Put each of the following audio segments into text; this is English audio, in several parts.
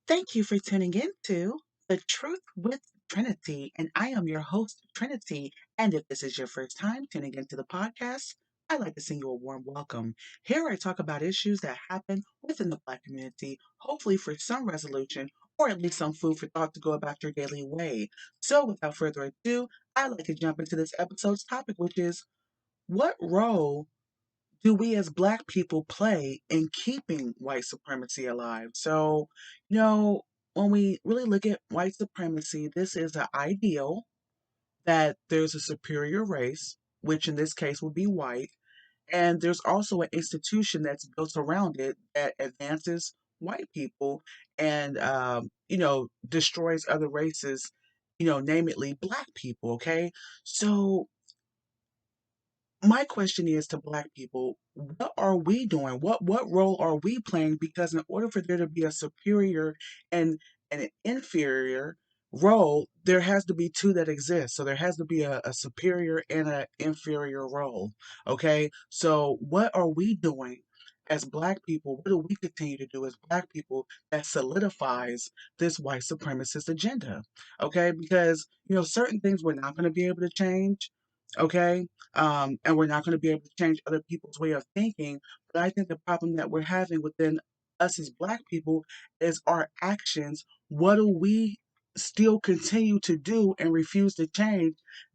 Thank you for tuning in to The Truth with Trinity, and I am your host, Trinity. And if this is your first time tuning into the podcast, I'd like to send you a warm welcome. Here I talk about issues that happen within the Black community, hopefully for some resolution or at least some food for thought to go about your daily way. So without further ado, I'd like to jump into this episode's topic, which is what role do we as Black people play in keeping white supremacy alive? So, when we really look at white supremacy, this is an ideal that there's a superior race, which in this case would be white, and there's also an institution that's built around it that advances white people and, destroys other races, namely Black people, okay? So, my question is to Black people, what are we doing? What role are we playing? Because in order for there to be a superior and an inferior role, there has to be two that exist. So there has to be a superior and an inferior role. Okay. So what are we doing as Black people? What do we continue to do as Black people that solidifies this white supremacist agenda? Okay, because certain things we're not going to be able to change. Okay, and we're not going to be able to change other people's way of thinking. But I think the problem that we're having within us as Black people is our actions. What do we still continue to do and refuse to change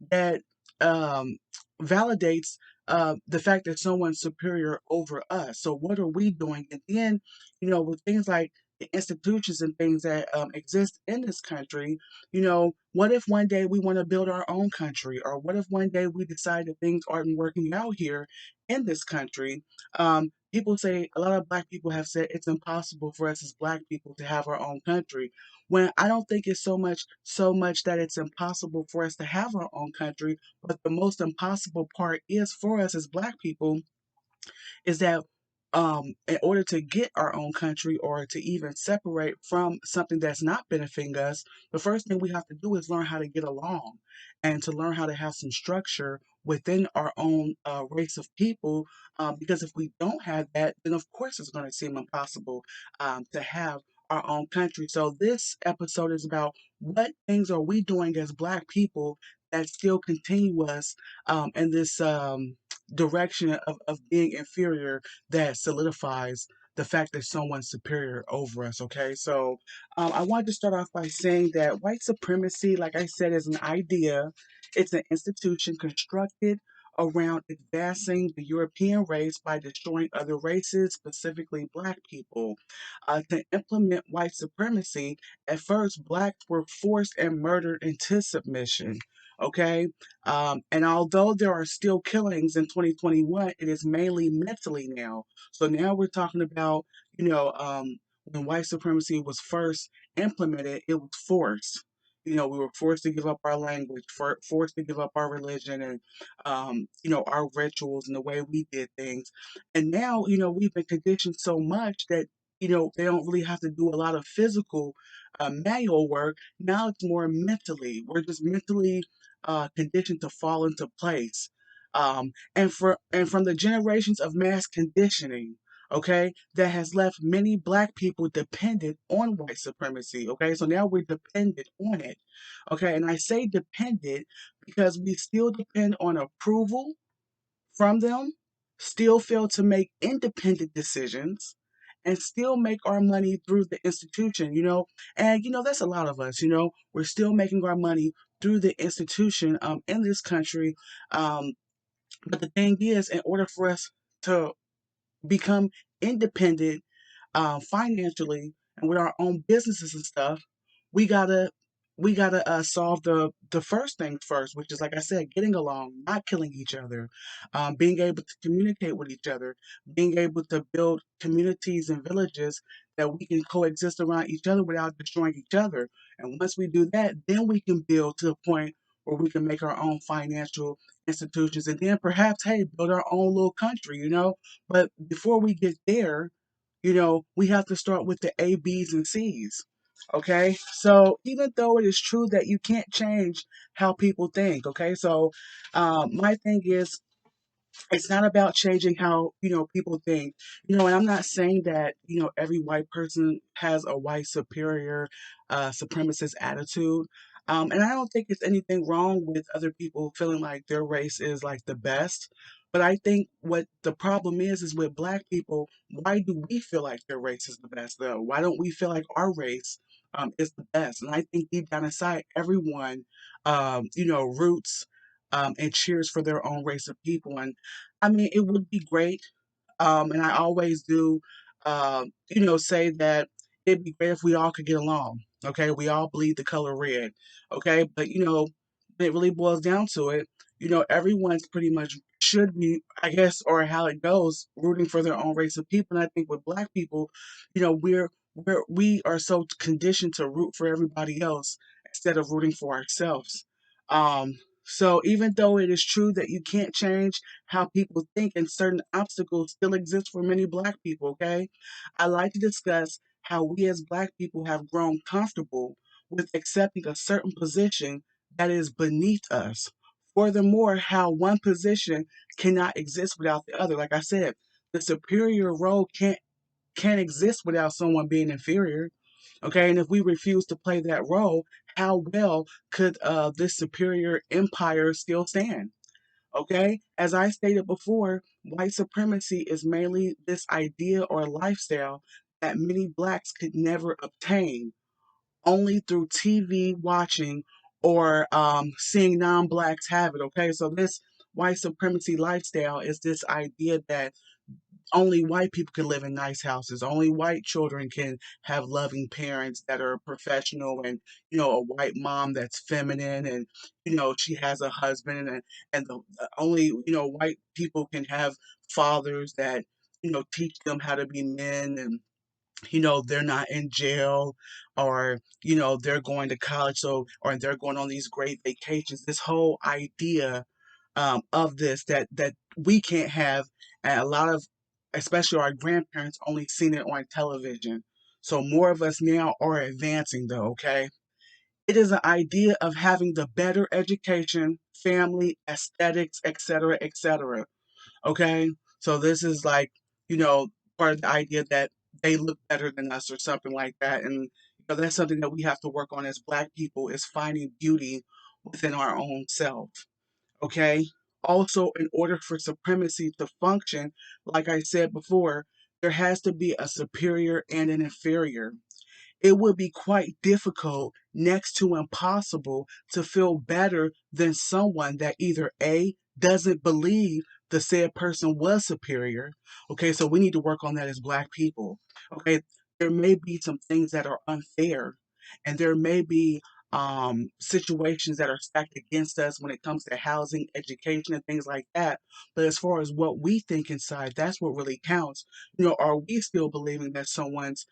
that um, validates the fact that someone's superior over us? So what are we doing? And then, with things like the institutions and things that exist in this country, what if one day we want to build our own country? Or what if one day we decide that things aren't working out here in this country? People say, a lot of Black people have said it's impossible for us as Black people to have our own country. When I don't think it's so much that it's impossible for us to have our own country, but the most impossible part is for us as Black people is that in order to get our own country or to even separate from something that's not benefiting us, the first thing we have to do is learn how to get along and to learn how to have some structure within our own race of people. Because if we don't have that, then of course it's going to seem impossible to have our own country. So this episode is about what things are we doing as Black people that still continue us in this direction of being inferior that solidifies the fact that someone's superior over us. Okay, so I wanted to start off by saying that white supremacy, like I said, is an idea. It's an institution constructed around advancing the European race by destroying other races, specifically Black people. To implement white supremacy, at first Blacks were forced and murdered into submission. Okay, and although there are still killings in 2021, it is mainly mentally now. So now we're talking about, when white supremacy was first implemented, it was forced. We were forced to give up our language, forced to give up our religion and, our rituals and the way we did things. And now, we've been conditioned so much that, they don't really have to do a lot of physical manual work. Now it's more mentally. We're just mentally conditioned to fall into place. And from the generations of mass conditioning, okay, that has left many Black people dependent on white supremacy. Okay, so now we're dependent on it. Okay, and I say dependent because we still depend on approval from them, still fail to make independent decisions, and still make our money through the institution, And, that's a lot of us, We're still making our money through the institution in this country. Um, but the thing is, in order for us to become independent financially and with our own businesses and stuff, we gotta we gotta solve the first thing first, which is like I said, getting along, not killing each other, being able to communicate with each other, being able to build communities and villages that we can coexist around each other without destroying each other. And once we do that, then we can build to the point where we can make our own financial institutions and then perhaps, hey, build our own little country. But before we get there, we have to start with the A, B's, and C's. Okay. So even though it is true that you can't change how people think, okay. So my thing is, It's not about changing how, people think. And I'm not saying that, every white person has a white superior supremacist attitude. And I don't think it's anything wrong with other people feeling like their race is like the best. But I think what the problem is with black people, why do we feel like their race is the best though? Why don't we feel like our race is the best? And I think deep down inside, everyone, roots and cheers for their own race of people. And I mean, it would be great, and I always do, say that it'd be great if we all could get along. Okay, we all bleed the color red. Okay, but when it really boils down to it, everyone's pretty much should be, I guess, or how it goes, rooting for their own race of people. And I think with black people, we are so conditioned to root for everybody else instead of rooting for ourselves. So even though it is true that you can't change how people think and certain obstacles still exist for many black people, okay? I like to discuss how we as black people have grown comfortable with accepting a certain position that is beneath us. Furthermore, how one position cannot exist without the other. Like I said, the superior role can't exist without someone being inferior. Okay, and if we refuse to play that role, how well could this superior empire still stand? Okay, as I stated before, white supremacy is mainly this idea or lifestyle that many blacks could never obtain, only through TV watching or seeing non blacks have it. Okay, so this white supremacy lifestyle is this idea that only white people can live in nice houses. Only white children can have loving parents that are professional and, a white mom that's feminine and, she has a husband and the only, white people can have fathers that, teach them how to be men and, they're not in jail or, they're going to college. So, or they're going on these great vacations. This whole idea of this that we can't have, and a lot of, especially our grandparents, only seen it on television. So more of us now are advancing, though. Okay, it is an idea of having the better education, family, aesthetics, etc., etc. Okay, so this is like, you know part of the idea that they look better than us or something like that, and that's something that we have to work on as Black people is finding beauty within our own self. Okay. Also, in order for supremacy to function, like I said before, there has to be a superior and an inferior. It would be quite difficult, next to impossible, to feel better than someone that either A, doesn't believe the said person was superior. Okay, so we need to work on that as Black people. Okay, there may be some things that are unfair, and there may be situations that are stacked against us when it comes to housing, education, and things like that. But as far as what we think inside, that's what really counts. Are we still believing that someone's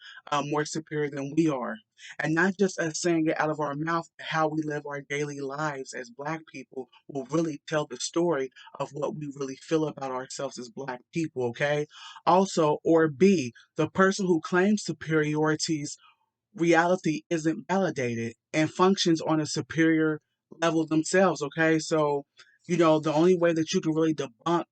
more superior than we are? And not just us saying it out of our mouth, but how we live our daily lives as Black people will really tell the story of what we really feel about ourselves as Black people, okay? Also, or B, the person who claims superiority's reality isn't validated and functions on a superior level themselves, okay? So, the only way that you can really debunk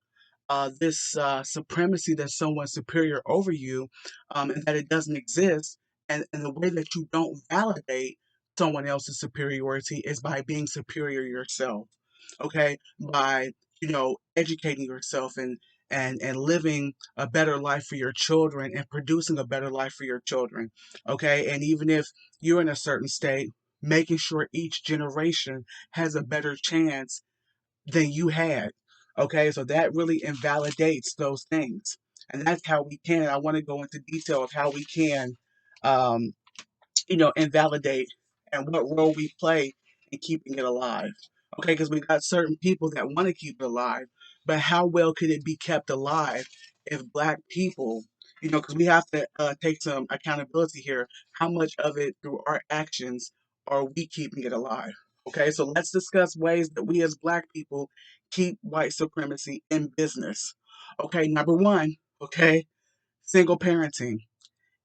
this supremacy that someone's superior over you, and that it doesn't exist, and the way that you don't validate someone else's superiority is by being superior yourself. Okay, by educating yourself and living a better life for your children and producing a better life for your children. Okay, and even if you're in a certain state, making sure each generation has a better chance than you had. Okay, so that really invalidates those things. And that's how we can. I want to go into detail of how we can, um, invalidate and what role we play in keeping it alive. Okay, because we got certain people that want to keep it alive, but how well could it be kept alive if Black people, because we have to take some accountability here. How much of it through our actions are we keeping it alive? Okay, so let's discuss ways that we as Black people keep white supremacy in business. Okay, number one, okay, single parenting.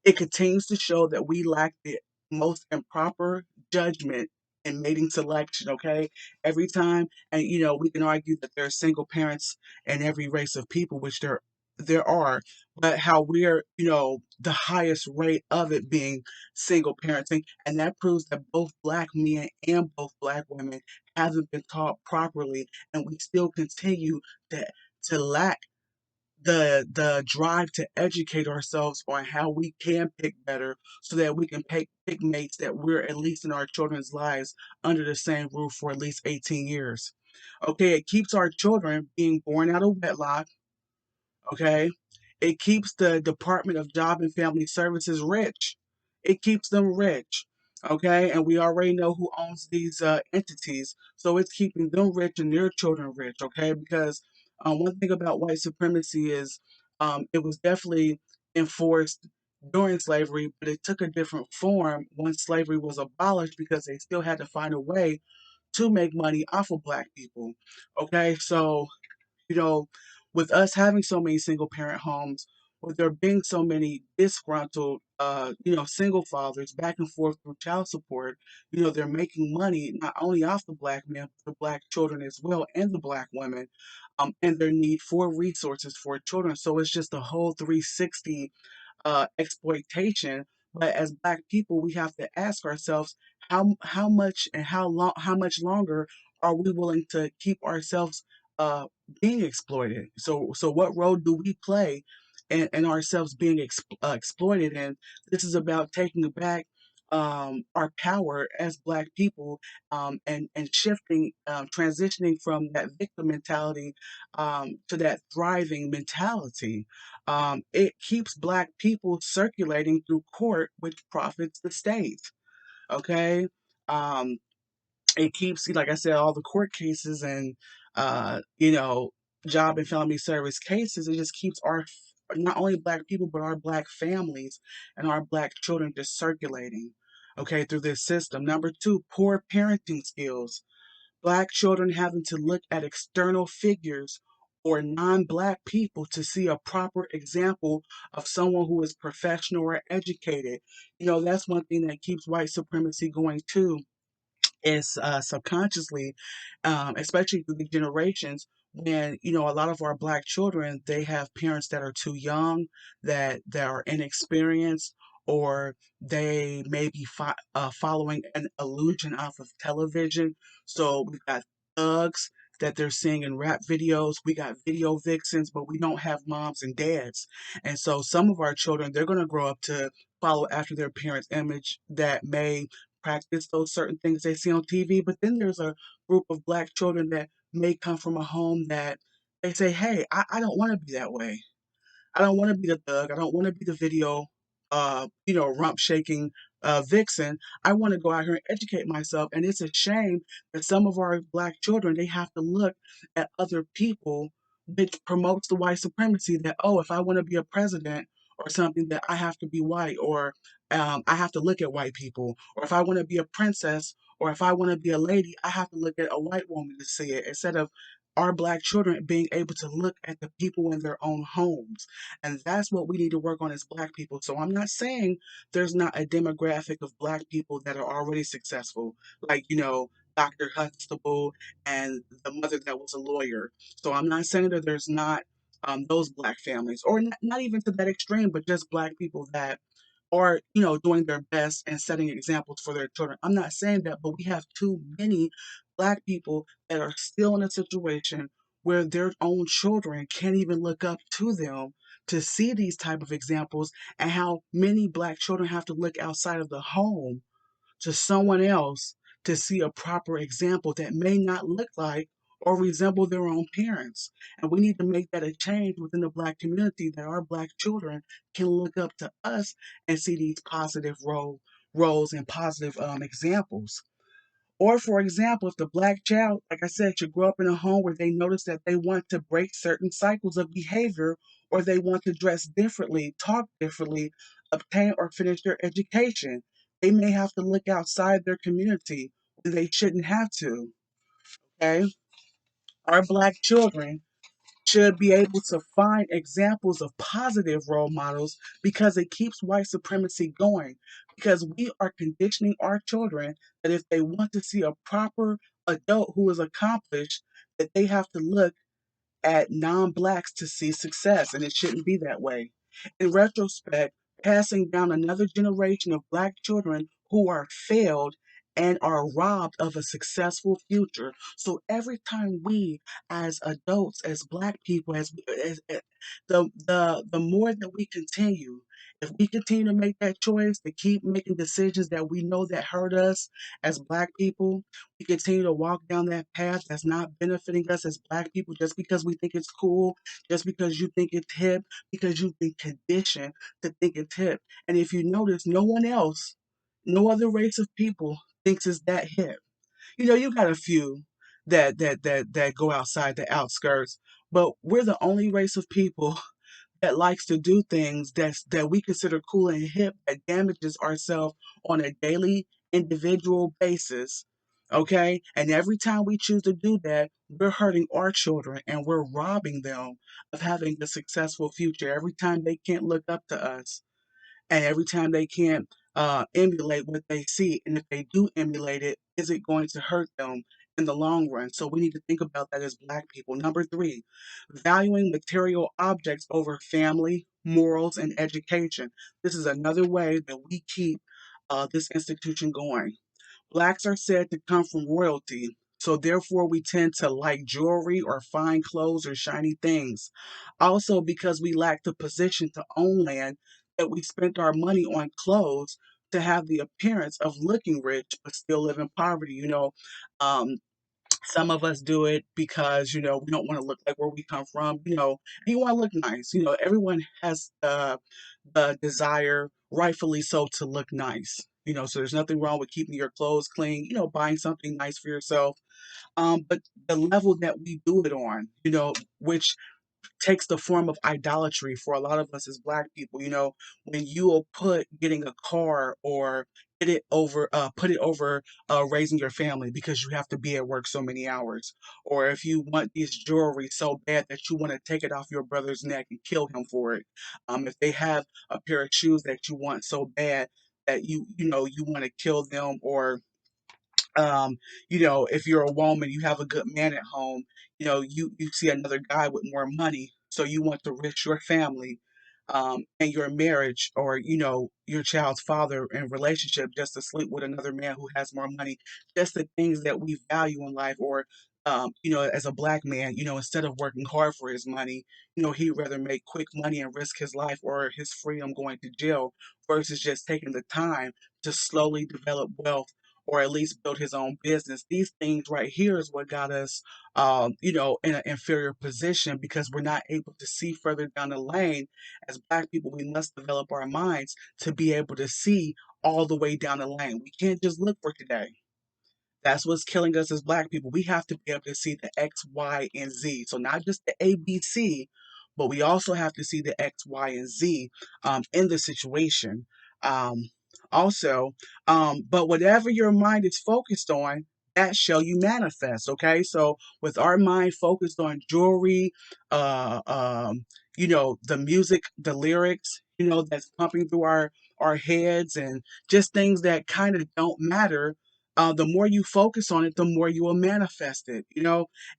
It continues to show that we lack the most improper judgment in mating selection, okay? Every time, and we can argue that there are single parents in every race of people, which there are, but how we're, the highest rate of it being single parenting, and that proves that both black men and both black women haven't been taught properly, and we still continue to lack the drive to educate ourselves on how we can pick better so that we can pick mates that we're at least in our children's lives under the same roof for at least 18 years. Okay, it keeps our children being born out of wedlock. Okay, it keeps the Department of Job and Family Services rich. It keeps them rich. Okay, and we already know who owns these entities, so it's keeping them rich and their children rich. Okay, because one thing about white supremacy is it was definitely enforced during slavery, but it took a different form once slavery was abolished because they still had to find a way to make money off of black people. Okay, so you know, with us having so many single parent homes, with there being so many disgruntled, single fathers back and forth through child support, they're making money not only off the black men, but the black children as well, and the black women, and their need for resources for children. So it's just a whole 360 exploitation. But as black people, we have to ask ourselves how much and how much longer are we willing to keep ourselves uh, being exploited? So what role do we play in ourselves being exploited? And this is about taking back our power as black people, and shifting, transitioning from that victim mentality to that thriving mentality. It keeps black people circulating through court, which profits the state. Okay. Um, it keeps, like I said, all the court cases and, job and family service cases. It just keeps not only black people, but our black families and our black children just circulating, okay, through this system. Number two, poor parenting skills. Black children having to look at external figures or non-black people to see a proper example of someone who is professional or educated. That's one thing that keeps white supremacy going too, is subconsciously, especially through the generations, when a lot of our black children, they have parents that are too young, that are inexperienced, or they may be following an illusion off of television. So we've got thugs that they're seeing in rap videos. We got video vixens, but we don't have moms and dads. And so some of our children, they're going to grow up to follow after their parents' image that may practice those certain things they see on TV. But then there's a group of black children that may come from a home that they say, hey, I don't want to be that way. I don't want to be the thug. I don't want to be the video, rump shaking vixen. I want to go out here and educate myself. And it's a shame that some of our black children, they have to look at other people, which promotes the white supremacy that, oh, if I want to be a president or something, that I have to be white, or I have to look at white people, or if I want to be a princess, or if I want to be a lady, I have to look at a white woman to see it, instead of our black children being able to look at the people in their own homes. And that's what we need to work on as black people. So I'm not saying there's not a demographic of black people that are already successful, like, Dr. Huxtable and the mother that was a lawyer. So I'm not saying that there's not those black families, or not even to that extreme, but just black people that are, doing their best and setting examples for their children. I'm not saying that, but we have too many black people that are still in a situation where their own children can't even look up to them to see these type of examples, and how many black children have to look outside of the home to someone else to see a proper example that may not look like or resemble their own parents. And we need to make that a change within the black community, that our black children can look up to us and see these positive roles and positive examples. Or, for example, if the black child, like I said, should grow up in a home where they notice that they want to break certain cycles of behavior, or they want to dress differently, talk differently, obtain or finish their education, they may have to look outside their community when they shouldn't have to. Okay? Our black children, should be able to find examples of positive role models because it keeps white supremacy going. Because we are conditioning our children that if they want to see a proper adult who is accomplished, that they have to look at non blacks to see success, and it shouldn't be that way. In retrospect, passing down another generation of black children who are failed and are robbed of a successful future. So every time we, as adults, as black people, as the more that we continue, if we continue to make that choice to keep making decisions that we know that hurt us as black people, we continue to walk down that path that's not benefiting us as black people just because we think it's cool, just because you think it's hip, because you've been conditioned to think it's hip. And if you notice, no one else, no other race of people thinks it's that hip. You know, you got a few that go outside the outskirts, but we're the only race of people that likes to do things that we consider cool and hip that damages ourselves on a daily individual basis. Okay? And every time we choose to do that, we're hurting our children and we're robbing them of having a successful future every time they can't look up to us and every time they can't emulate what they see. And if they do emulate it, is it going to hurt them in the long run? So we need to think about that as black people. Number three, valuing material objects over family, morals, and education. This is another way that we keep this institution going. Blacks are said to come from royalty, so therefore we tend to like jewelry or fine clothes or shiny things. Also, because we lack the position to own land, that we spent our money on clothes to have the appearance of looking rich but still live in poverty. Um, some of us do it because, we don't want to look like where we come from, and you want to look nice. Everyone has the desire, rightfully so, to look nice. So there's nothing wrong with keeping your clothes clean, buying something nice for yourself. But the level that we do it on, which takes the form of idolatry for a lot of us as black people. When you will put getting a car or put it over raising your family because you have to be at work so many hours, or if you want this jewelry so bad that you want to take it off your brother's neck and kill him for it. If they have a pair of shoes that you want so bad that you want to kill them, or um, if you're a woman, you have a good man at home, you see another guy with more money, so you want to risk your family, and your marriage, or, your child's father and relationship just to sleep with another man who has more money, just the things that we value in life, or, as a black man, instead of working hard for his money, he'd rather make quick money and risk his life or his freedom going to jail versus just taking the time to slowly develop wealth or at least build his own business. These things right here is what got us, in an inferior position because we're not able to see further down the lane. As black people, we must develop our minds to be able to see all the way down the lane. We can't just look for today. That's what's killing us as black people. We have to be able to see the X, Y, and Z. So not just the A, B, C, but we also have to see the X, Y, and Z in the situation. Um, also, but whatever your mind is focused on, that shall you manifest. Okay, so with our mind focused on jewelry, the music, the lyrics, that's pumping through our heads, and just things that kind of don't matter, the more you focus on it, the more you will manifest it.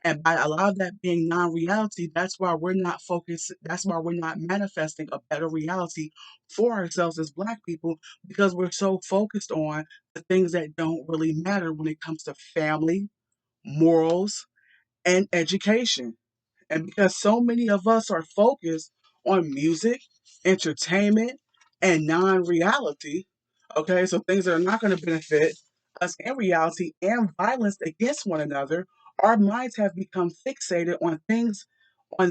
And by a lot of that being non-reality, that's why we're not focused. That's why we're not manifesting a better reality for ourselves as black people, because we're so focused on the things that don't really matter when it comes to family, morals, and education. And because so many of us are focused on music, entertainment, and non reality, okay, so things that are not going to benefit us in reality and violence against one another, our minds have become fixated on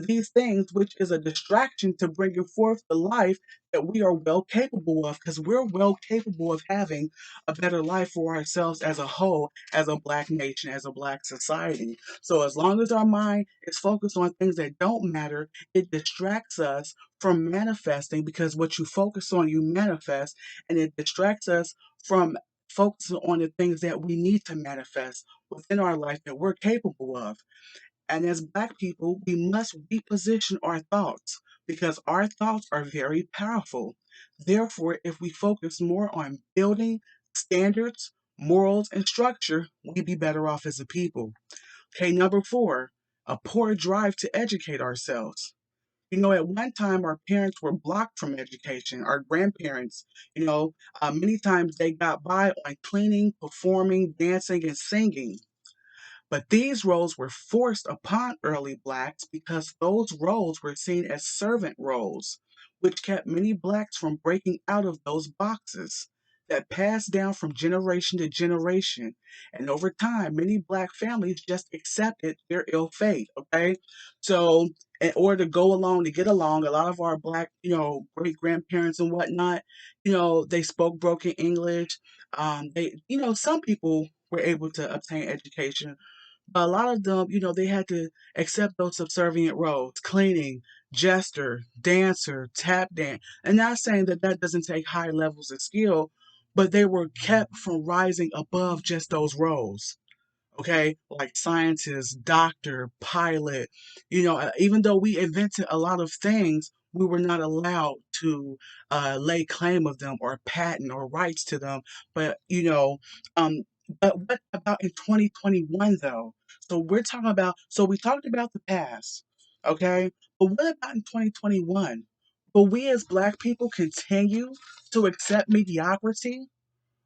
these things, which is a distraction to bringing forth the life that we are well capable of, because we're well capable of having a better life for ourselves as a whole, as a black nation, as a black society. So as long as our mind is focused on things that don't matter, it distracts us from manifesting, because what you focus on, you manifest, and it distracts us from focusing on the things that we need to manifest within our life that we're capable of. And as Black people, we must reposition our thoughts because our thoughts are very powerful. Therefore, if we focus more on building standards, morals, and structure, we'd be better off as a people. Okay, number four, a poor drive to educate ourselves. At one time, our parents were blocked from education. Our grandparents, many times they got by on cleaning, performing, dancing, and singing. But these roles were forced upon early blacks because those roles were seen as servant roles, which kept many blacks from breaking out of those boxes that passed down from generation to generation. And over time, many black families just accepted their ill fate. Okay. So, in order to go along, to get along, a lot of our black, great grandparents and whatnot, they spoke broken English. Some people were able to obtain education, but a lot of them, they had to accept those subservient roles: cleaning, jester, dancer, tap dance. And not saying that that doesn't take high levels of skill, but they were kept from rising above just those roles. Okay, like scientist, doctor, pilot. Even though we invented a lot of things, we were not allowed to lay claim of them or patent or rights to them. But um, but what about in 2021 though? So we talked about the past, okay? But what about in 2021? Will we as Black people continue to accept mediocrity?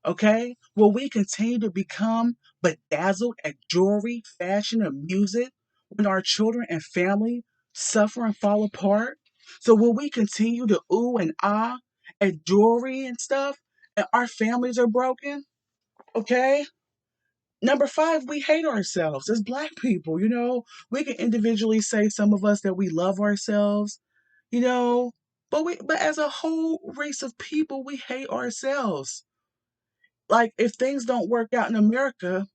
Okay? Will we continue to become bedazzled at jewelry, fashion, and music when our children and family suffer and fall apart? So will we continue to ooh and ah at jewelry and stuff and our families are broken? Okay? Number five, we hate ourselves as Black people. We can individually say, some of us, that we love ourselves, you know, but as a whole race of people, we hate ourselves. Like, if things don't work out in America,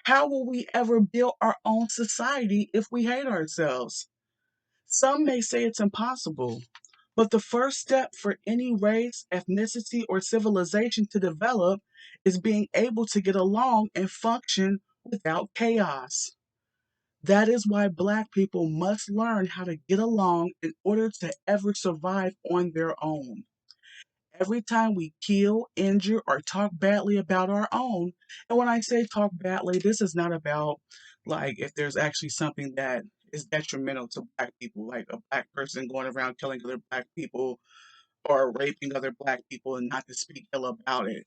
how will we ever build our own society if we hate ourselves? Some may say it's impossible, but the first step for any race, ethnicity, or civilization to develop is being able to get along and function without chaos. That is why Black people must learn how to get along in order to ever survive on their own. Every time we kill, injure, or talk badly about our own, and when I say talk badly, this is not about like if there's actually something that is detrimental to Black people, like a Black person going around killing other Black people or raping other Black people and not to speak ill about it.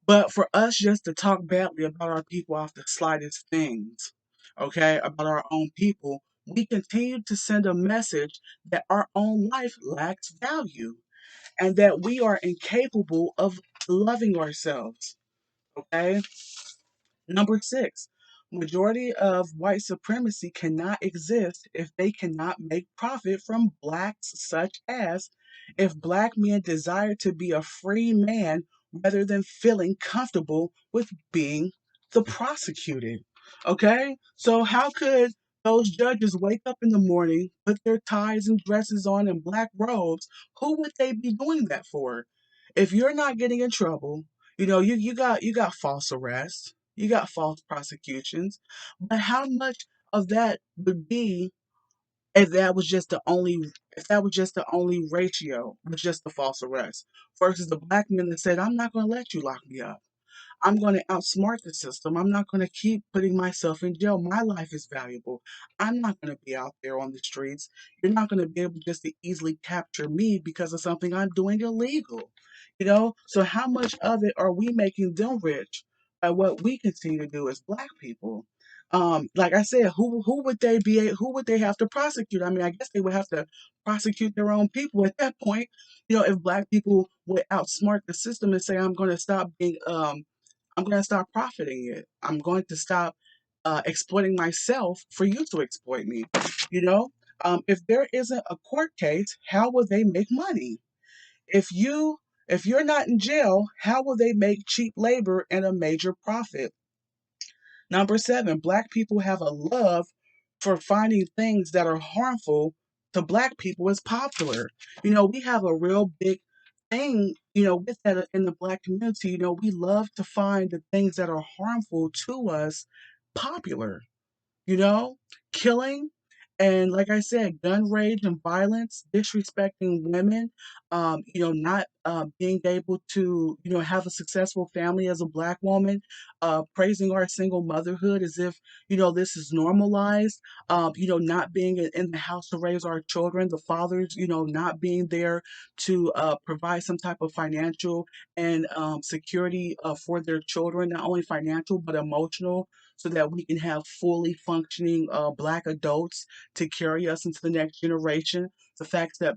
But for us just to talk badly about our people off the slightest things, okay, about our own people, we continue to send a message that our own life lacks value and that we are incapable of loving ourselves. Okay? Number six, majority of white supremacy cannot exist if they cannot make profit from blacks, such as if Black men desire to be a free man rather than feeling comfortable with being the prosecuted. Okay? So, how could those judges wake up in the morning, put their ties and dresses on and black robes? Who would they be doing that for? If you're not getting in trouble, you got false arrests, you got false prosecutions, but how much of that would be if that was just the only ratio, was just the false arrest versus the Black men that said, I'm not going to let you lock me up. I'm going to outsmart the system. I'm not going to keep putting myself in jail. My life is valuable. I'm not going to be out there on the streets. You're not going to be able just to easily capture me because of something I'm doing illegal. So how much of it are we making them rich by what we continue to do as Black people? Like I said, who would they be? Who would they have to prosecute? I mean, I guess they would have to prosecute their own people at that point. If Black people would outsmart the system and say, I'm going to stop profiting it. I'm going to stop exploiting myself for you to exploit me. You know, if there isn't a court case, how will they make money? If you if you're not in jail, how will they make cheap labor and a major profit? Number seven, Black people have a love for finding things that are harmful to Black people as popular. We have a real big thing, with that in the Black community. We love to find the things that are harmful to us popular. you know, killing. And like I said, gun rage and violence, disrespecting women, not being able to, have a successful family as a Black woman, praising our single motherhood as if, this is normalized, not being in the house to raise our children, the fathers, not being there to provide some type of financial and security for their children, not only financial, but emotional, so that we can have fully functioning Black adults to carry us into the next generation. The fact that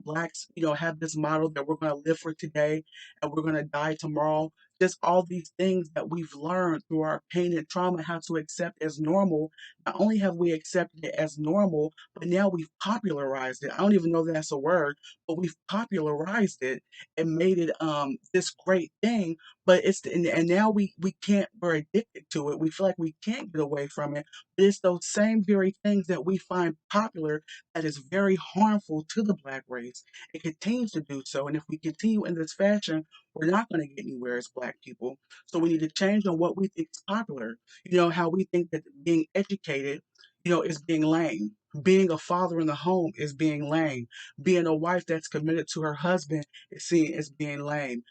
Blacks, have this model that we're going to live for today and we're going to die tomorrow. Just all these things that we've learned through our pain and trauma how to accept as normal. Not only have we accepted it as normal, but now we've popularized it. I don't even know if that's a word, but we've popularized it and made it this great thing. But and now we can't, we're addicted to it. We feel like we can't get away from it. But it's those same very things that we find popular that is very harmful to the Black race. It continues to do so. And if we continue in this fashion, we're not going to get anywhere as Black people. So we need to change on what we think is popular. How we think that being educated, is being lame. Being a father in the home is being lame. Being a wife that's committed to her husband is seen as being lame.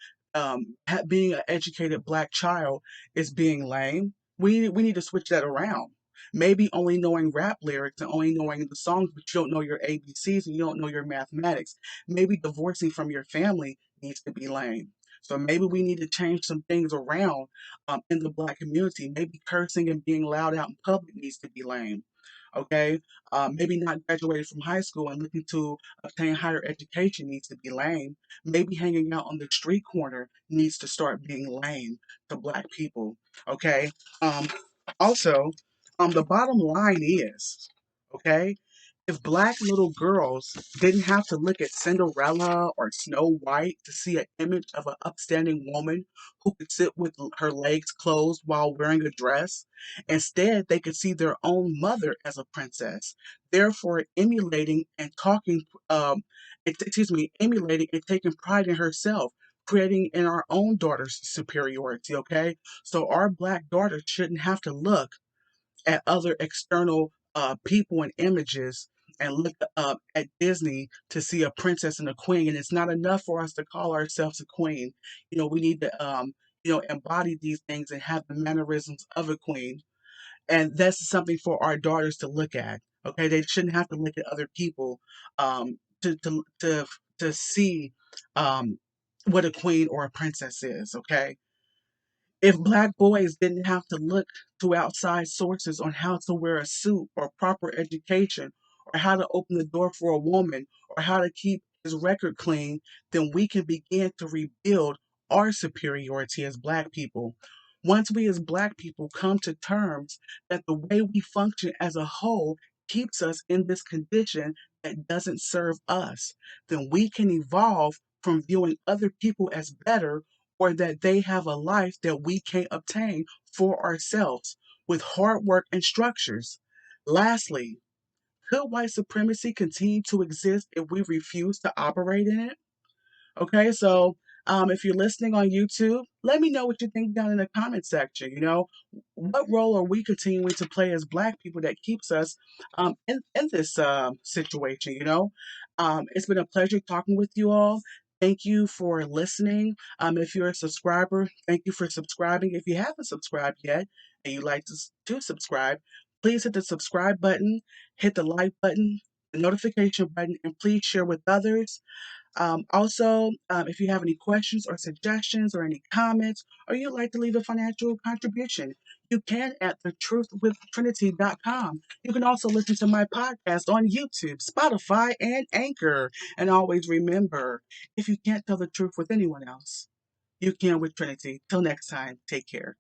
Being an educated Black child is being lame. We need to switch that around. Maybe only knowing rap lyrics and only knowing the songs, but you don't know your ABCs and you don't know your mathematics. Maybe divorcing from your family needs to be lame. So maybe we need to change some things around in the Black community. Maybe cursing and being loud out in public needs to be lame. Okay, maybe not graduating from high school and looking to obtain higher education needs to be lame. Maybe hanging out on the street corner needs to start being lame to Black people. Okay, um, also, the bottom line is, okay, if Black little girls didn't have to look at Cinderella or Snow White to see an image of an upstanding woman who could sit with her legs closed while wearing a dress, instead they could see their own mother as a princess, therefore emulating and emulating and taking pride in herself, creating in our own daughters superiority, okay? So our Black daughters shouldn't have to look at other external people and images and look at Disney to see a princess and a queen. And it's not enough for us to call ourselves a queen. We need to, embody these things and have the mannerisms of a queen. And that's something for our daughters to look at. Okay, they shouldn't have to look at other people to see what a queen or a princess is. Okay, if Black boys didn't have to look to outside sources on how to wear a suit or proper education or how to open the door for a woman or how to keep his record clean, then we can begin to rebuild our superiority as Black people. Once we as Black people come to terms that the way we function as a whole keeps us in this condition that doesn't serve us, then we can evolve from viewing other people as better or that they have a life that we can't obtain for ourselves with hard work and structures. Lastly, could white supremacy continue to exist if we refuse to operate in it? Okay, so if you're listening on YouTube, let me know what you think down in the comment section. What role are we continuing to play as Black people that keeps us in this situation? It's been a pleasure talking with you all. Thank you for listening. If you're a subscriber, thank you for subscribing. If you haven't subscribed yet and you'd like to subscribe, please hit the subscribe button, hit the like button, the notification button, and please share with others. Also, if you have any questions or suggestions or any comments, or you'd like to leave a financial contribution, you can at thetruthwithtrinity.com. You can also listen to my podcast on YouTube, Spotify, and Anchor. And always remember, if you can't tell the truth with anyone else, you can with Trinity. Till next time, take care.